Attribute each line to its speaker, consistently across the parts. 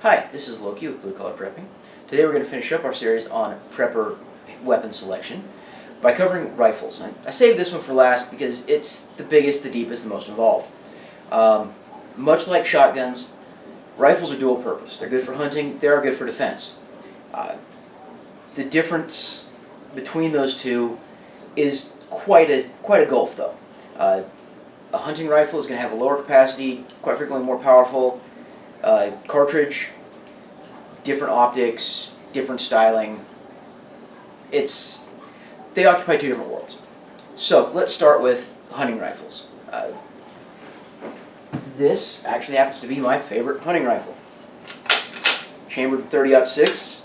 Speaker 1: Hi, this is Loki with Blue Collar Prepping. Today we're going to finish up our series on prepper weapon selection by covering rifles. I saved this one for last because it's the biggest, the deepest, the most involved. Much like shotguns, rifles are dual purpose. They're good for hunting, they are good for defense. The difference between those two is quite a gulf though. A hunting rifle is going to have a lower capacity, quite frequently more powerful cartridge, different optics, different styling. They occupy two different worlds. So let's start with hunting rifles. This actually happens to be my favorite hunting rifle. Chambered in 30-06,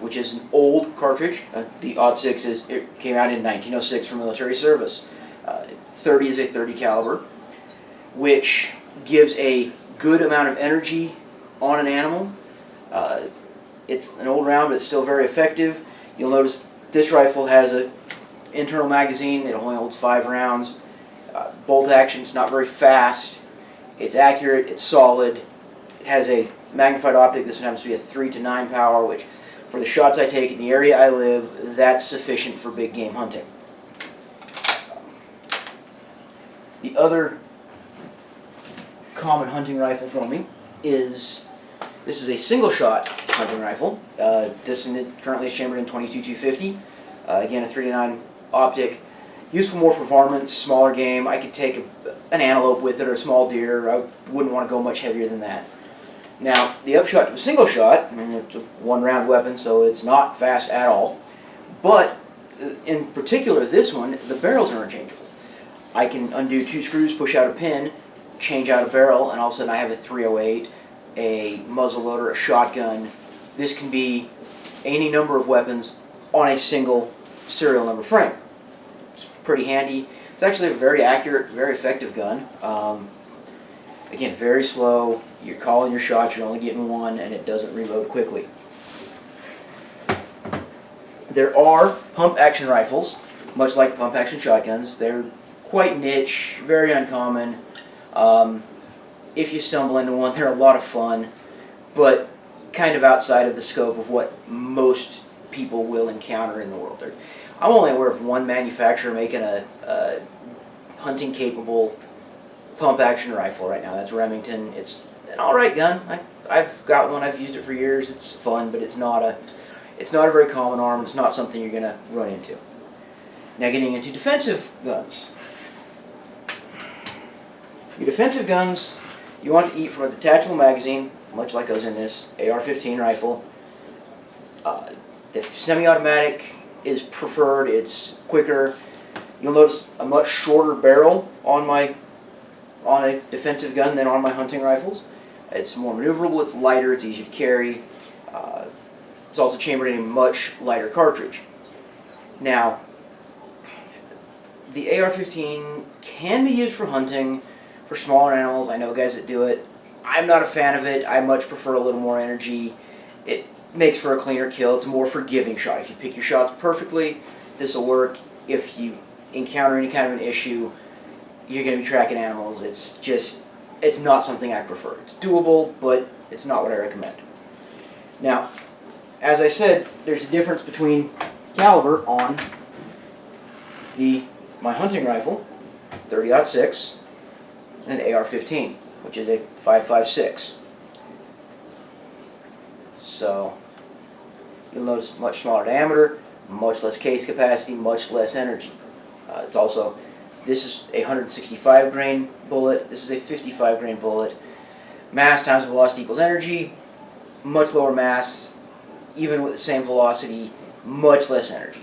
Speaker 1: which is an old cartridge. The .06 it came out in 1906 for military service. 30 is a .30 caliber, which gives a good amount of energy on an animal. It's an old round, but it's still very effective. You'll notice this rifle has an internal magazine. It only holds 5 rounds. Bolt action is not very fast. It's accurate. It's solid. It has a magnified optic. This one happens to be a 3 to 9 power, which for the shots I take in the area I live, that's sufficient for big game hunting. The other common hunting rifle for me is, this is a single shot hunting rifle. This one currently is chambered in 22-250. Again, a 3 to 9 optic. Useful more for varmints, smaller game. I could take an antelope with it or a small deer. I wouldn't want to go much heavier than that. Now, the upshot to a single shot, it's a 1-round weapon, so it's not fast at all. But in particular, this one, the barrels are interchangeable. I can undo 2 screws, push out a pin, change out a barrel, and all of a sudden I have a 308, a muzzleloader, a shotgun. This can be any number of weapons on a single serial number frame. It's pretty handy. It's actually a very accurate, very effective gun. Again, very slow. You're calling your shots, you're only getting one, and it doesn't reload quickly. There are pump action rifles, much like pump action shotguns. They're quite niche, very uncommon. If you stumble into one, they're a lot of fun, but kind of outside of the scope of what most people will encounter in the world. I'm only aware of one manufacturer making a hunting-capable pump-action rifle right now. That's Remington. It's an all-right gun. I've got one. I've used it for years. It's fun, but it's not a very common arm. It's not something you're going to run into. Now, getting into defensive guns. Your defensive guns, you want to eat from a detachable magazine, much like goes in this AR-15 rifle. The semi-automatic is preferred. It's quicker. You'll notice a much shorter barrel on a defensive gun than on my hunting rifles. It's more maneuverable. It's lighter. It's easier to carry. It's also chambered in a much lighter cartridge. Now, the AR-15 can be used for hunting. For smaller animals, I know guys that do it. I'm not a fan of it. I much prefer a little more energy. It makes for a cleaner kill. It's a more forgiving shot. If you pick your shots perfectly, this will work. If you encounter any kind of an issue, you're going to be tracking animals. It's not something I prefer. It's doable, but it's not what I recommend. Now, as I said, there's a difference between caliber on my hunting rifle, 30-06, and an AR-15, which is a 5.56. So you'll notice much smaller diameter, much less case capacity, much less energy. This is a 165 grain bullet. This is a 55 grain bullet. Mass times velocity equals energy. Much lower mass, even with the same velocity, much less energy.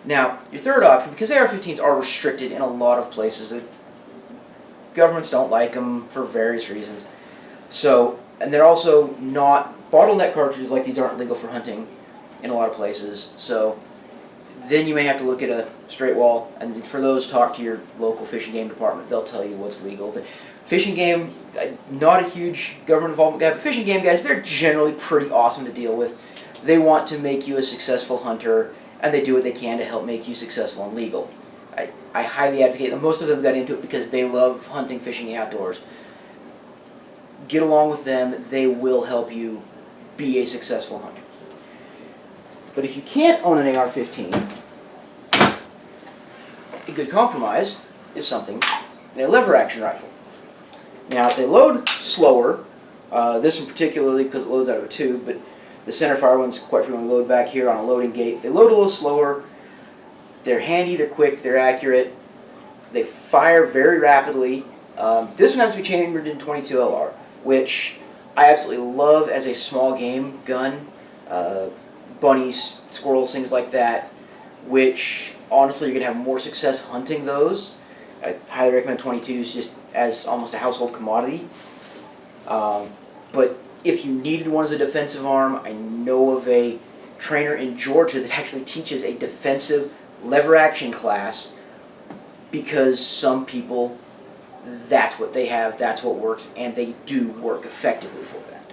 Speaker 1: Now, your third option, because AR-15s are restricted in a lot of places, the governments don't like them for various reasons. And they're also not, bottleneck cartridges like these aren't legal for hunting in a lot of places. So then you may have to look at a straight wall, and for those, talk to your local fish and game department. They'll tell you what's legal. The fish and game, not a huge government involvement guy, but fish and game guys, they're generally pretty awesome to deal with. They want to make you a successful hunter, and they do what they can to help make you successful and legal. I highly advocate them. Most of them got into it because they love hunting, fishing, the outdoors. get along with them. They will help you be a successful hunter. But if you can't own an AR-15, a good compromise is something in a lever action rifle. Now, they load slower, this one particularly because it loads out of a tube, but the centerfire ones quite frequently load back here on a loading gate. They load a little slower, they're handy, they're quick, they're accurate, they fire very rapidly. This one has to be chambered in 22 LR, which I absolutely love as a small game gun. Bunnies, squirrels, things like that, which honestly you're going to have more success hunting those. I highly recommend 22s just as almost a household commodity. But if you needed one as a defensive arm, I know of a trainer in Georgia that actually teaches a defensive lever action class, because some people, that's what they have, that's what works, and they do work effectively for that.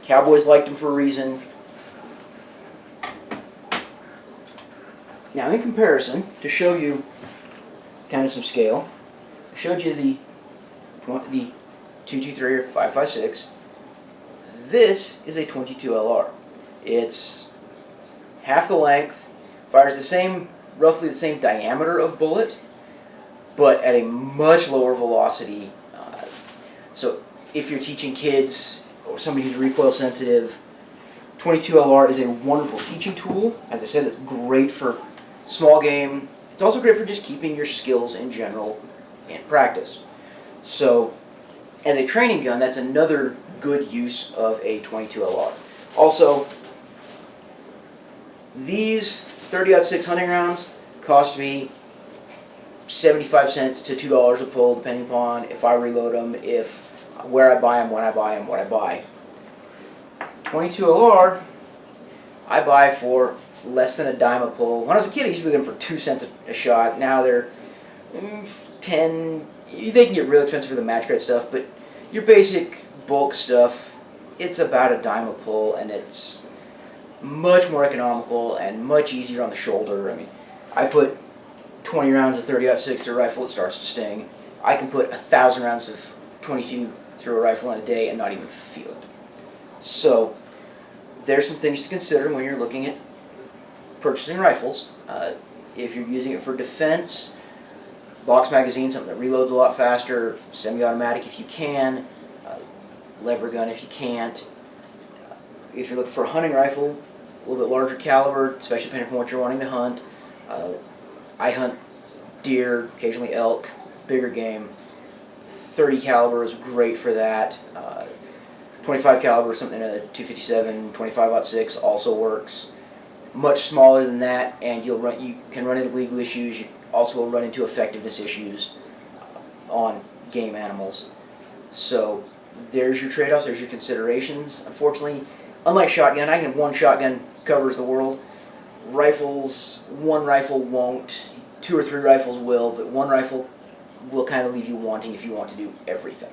Speaker 1: Cowboys liked them for a reason. Now, in comparison, to show you kind of some scale, I showed you the 223 or 5.56. This is a 22 LR. It's half the length, fires the same, roughly the same diameter of bullet, but at a much lower velocity. So if you're teaching kids or somebody who's recoil sensitive, 22 LR is a wonderful teaching tool. As I said, it's great for small game. It's also great for just keeping your skills in general in practice. So as a training gun, that's another good use of a 22 LR. Also, these 30-06 hunting rounds cost me 75 cents to $2 a pull, depending upon if I reload them, where I buy them, when I buy them, what I buy. 22 LR, I buy for less than a dime a pull. When I was a kid, I used to be getting them for 2 cents a shot. Now they're 10. They can get real expensive for the match grade stuff, but your basic bulk stuff, it's about a dime a pull, and it's much more economical and much easier on the shoulder. I mean, I put 20 rounds of 30-06 through a rifle, it starts to sting. I can put 1,000 rounds of 22 through a rifle in a day and not even feel it. So there's some things to consider when you're looking at purchasing rifles. If you're using it for defense, box magazine, something that reloads a lot faster, semi-automatic if you can, lever gun if you can't. If you're looking for a hunting rifle, a little bit larger caliber, especially depending on what you're wanting to hunt. I hunt deer, occasionally elk, bigger game. 30 caliber is great for that. 25 caliber, something in a 257, 25-06 also works. Much smaller than that, and you can run into legal issues. You also will run into effectiveness issues on game animals. So there's your trade-offs, there's your considerations. Unfortunately, unlike shotgun, I can have one shotgun covers the world. Rifles, one rifle won't. 2 or 3 rifles will, but one rifle will kind of leave you wanting if you want to do everything.